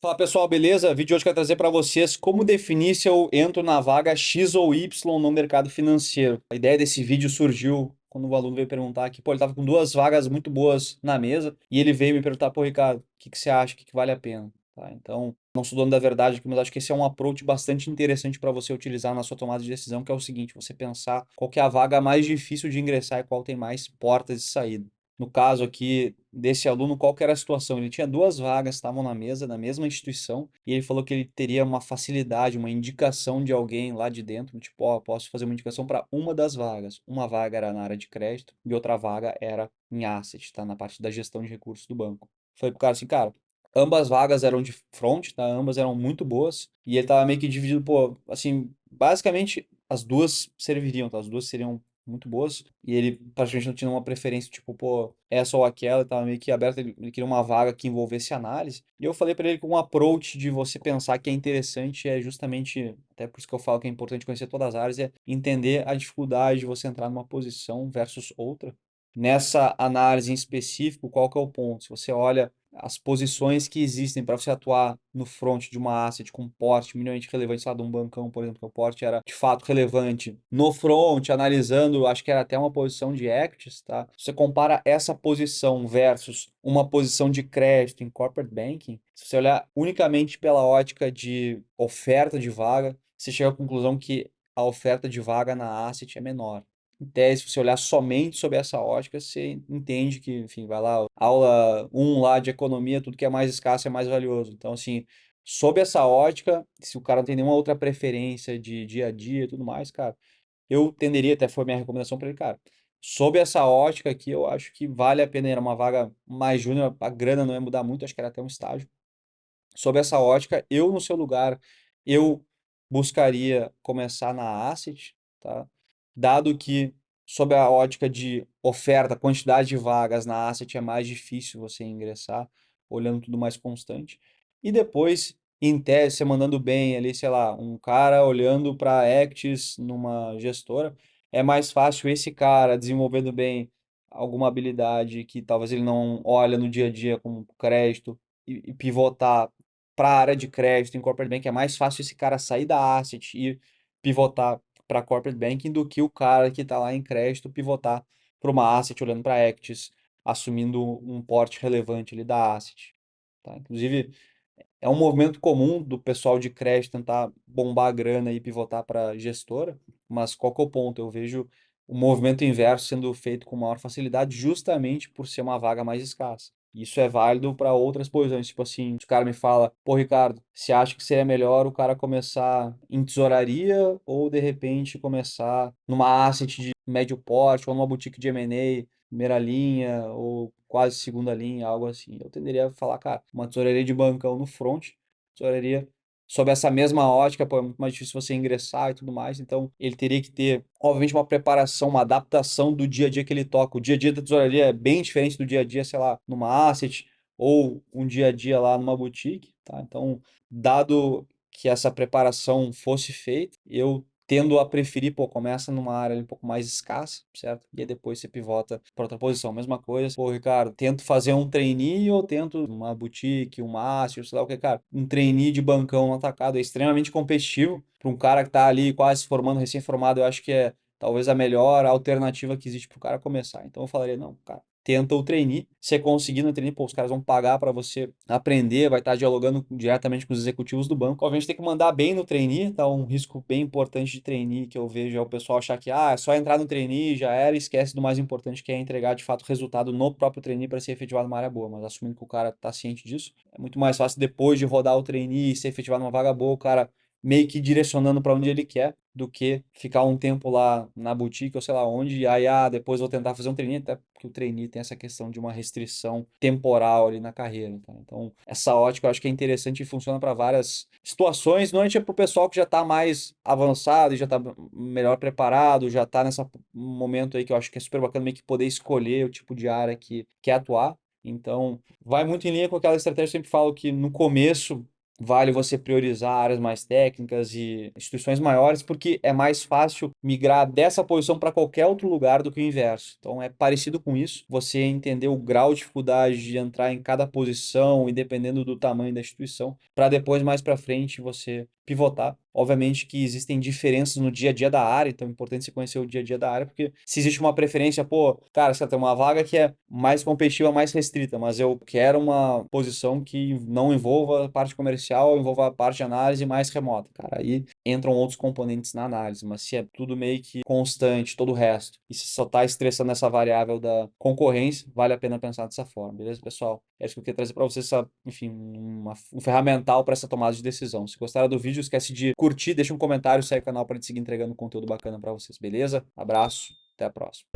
Fala pessoal, beleza? Vídeo de hoje eu quero trazer para vocês como definir se eu entro na vaga X ou Y no mercado financeiro. A ideia desse vídeo surgiu quando o aluno veio perguntar que, pô, ele tava com duas vagas muito boas na mesa e ele veio me perguntar, pô, Ricardo, o que que você acha, o que que vale a pena? Tá, então, não sou dono da verdade aqui, mas acho que esse é um approach bastante interessante para você utilizar na sua tomada de decisão, que é o seguinte, você pensar qual que é a vaga mais difícil de ingressar e qual tem mais portas de saída. No caso aqui desse aluno, qual que era a situação? Ele tinha duas vagas, estavam na mesa, na mesma instituição, e ele falou que ele teria uma facilidade, uma indicação de alguém lá de dentro, tipo, ó, posso fazer uma indicação para uma das vagas. Uma vaga era na área de crédito e outra vaga era em asset, tá? Na parte da gestão de recursos do banco. Falei pro cara assim, cara, ambas vagas eram de front, tá? Ambas eram muito boas, e ele tava meio que dividido, pô, assim, basicamente as duas serviriam, tá? As duas seriam muito boas. E ele praticamente não tinha uma preferência, tipo, pô, essa ou aquela, ele tava meio que aberto, ele queria uma vaga que envolvesse análise. E eu falei para ele que um approach de você pensar que é interessante é justamente, até por isso que eu falo que é importante conhecer todas as áreas, é entender a dificuldade de você entrar numa posição versus outra. Nessa análise em específico, qual que é o ponto? Se você olha as posições que existem para você atuar no front de uma asset com porte minimamente relevante, sei lá, de um bancão, por exemplo, que o porte era de fato relevante. No front, analisando, acho que era até uma posição de equities, tá? Você compara essa posição versus uma posição de crédito em corporate banking, se você olhar unicamente pela ótica de oferta de vaga, você chega à conclusão que a oferta de vaga na asset é menor. Em tese, se você olhar somente sob essa ótica, você entende que, enfim, vai lá, aula um lá de economia, tudo que é mais escasso é mais valioso. Então, assim, sob essa ótica, se o cara não tem nenhuma outra preferência de dia a dia e tudo mais, cara, eu tenderia, até foi minha recomendação para ele, cara, sob essa ótica aqui, eu acho que vale a pena ir uma vaga mais júnior, a grana não ia mudar muito, acho que era até um estágio. Sob essa ótica, eu no seu lugar, eu buscaria começar na asset, tá? Dado que sob a ótica de oferta, quantidade de vagas na asset é mais difícil você ingressar, olhando tudo mais constante. E depois, em tese, você mandando bem ali, sei lá, um cara olhando para equities numa gestora, é mais fácil esse cara desenvolvendo bem alguma habilidade que talvez ele não olha no dia a dia como crédito e pivotar para a área de crédito em corporate banking, é mais fácil esse cara sair da asset e pivotar para corporate banking do que o cara que está lá em crédito pivotar para uma asset olhando para equities, assumindo um porte relevante ali da asset. Tá? Inclusive, é um movimento comum do pessoal de crédito tentar bombar a grana e pivotar para gestora, mas qual que é o ponto? Eu vejo o movimento inverso sendo feito com maior facilidade justamente por ser uma vaga mais escassa. Isso é válido para outras posições, tipo assim, o cara me fala, pô, Ricardo, você acha que seria melhor o cara começar em tesouraria ou de repente começar numa asset de médio porte ou numa boutique de M&A, primeira linha ou quase segunda linha, algo assim. Eu tenderia a falar, cara, uma tesouraria de bancão no front, tesouraria sob essa mesma ótica, pô, é muito mais difícil você ingressar e tudo mais, então ele teria que ter, obviamente, uma preparação, uma adaptação do dia a dia que ele toca. O dia a dia da tesouraria é bem diferente do dia a dia, sei lá, numa asset ou um dia a dia lá numa boutique, tá? Então, dado que essa preparação fosse feita, eu tendo a preferir, pô, começa numa área ali um pouco mais escassa, certo? E aí depois você pivota para outra posição. Mesma coisa, pô, Ricardo, tento fazer um trainee ou tento uma boutique, um master, sei lá o que, cara. Um trainee de bancão no atacado é extremamente competitivo para um cara que tá ali quase se formando, recém-formado, eu acho que é talvez a melhor alternativa que existe para o cara começar. Então eu falaria, não, cara, tenta o trainee. Se conseguir no trainee, pô, os caras vão pagar para você aprender, vai estar dialogando diretamente com os executivos do banco. Obviamente tem que mandar bem no trainee, tá? Um risco bem importante de trainee que eu vejo é o pessoal achar que é só entrar no trainee, já era, e esquece do mais importante que é entregar de fato resultado no próprio trainee para ser efetivado numa área boa. Mas assumindo que o cara tá ciente disso, é muito mais fácil depois de rodar o trainee e ser efetivado numa vaga boa, o cara meio que direcionando para onde ele quer, do que ficar um tempo lá na boutique ou sei lá onde, e aí depois vou tentar fazer um trainee, até porque o trainee tem essa questão de uma restrição temporal ali na carreira, tá? Então, essa ótica eu acho que é interessante e funciona para várias situações, normalmente é para o pessoal que já está mais avançado e já está melhor preparado, já está nesse momento aí que eu acho que é super bacana meio que poder escolher o tipo de área que quer atuar. Então, vai muito em linha com aquela estratégia que eu sempre falo que no começo vale você priorizar áreas mais técnicas e instituições maiores, porque é mais fácil migrar dessa posição para qualquer outro lugar do que o inverso. Então é parecido com isso, você entender o grau de dificuldade de entrar em cada posição e dependendo do tamanho da instituição, para depois mais para frente você pivotar. Obviamente que existem diferenças no dia a dia da área, então é importante você conhecer o dia a dia da área, porque se existe uma preferência, pô, cara, você tem uma vaga que é mais competitiva, mais restrita, mas eu quero uma posição que não envolva a parte comercial, envolva a parte de análise mais remota. Cara, aí entram outros componentes na análise, mas se é tudo meio que constante, todo o resto, e se só está estressando essa variável da concorrência, vale a pena pensar dessa forma, beleza, pessoal? É isso que eu queria trazer para vocês, enfim, um ferramental para essa tomada de decisão. Se gostaram do vídeo, esquece de curtir, deixa um comentário, segue o canal para a gente seguir entregando conteúdo bacana para vocês, beleza? Abraço, até a próxima.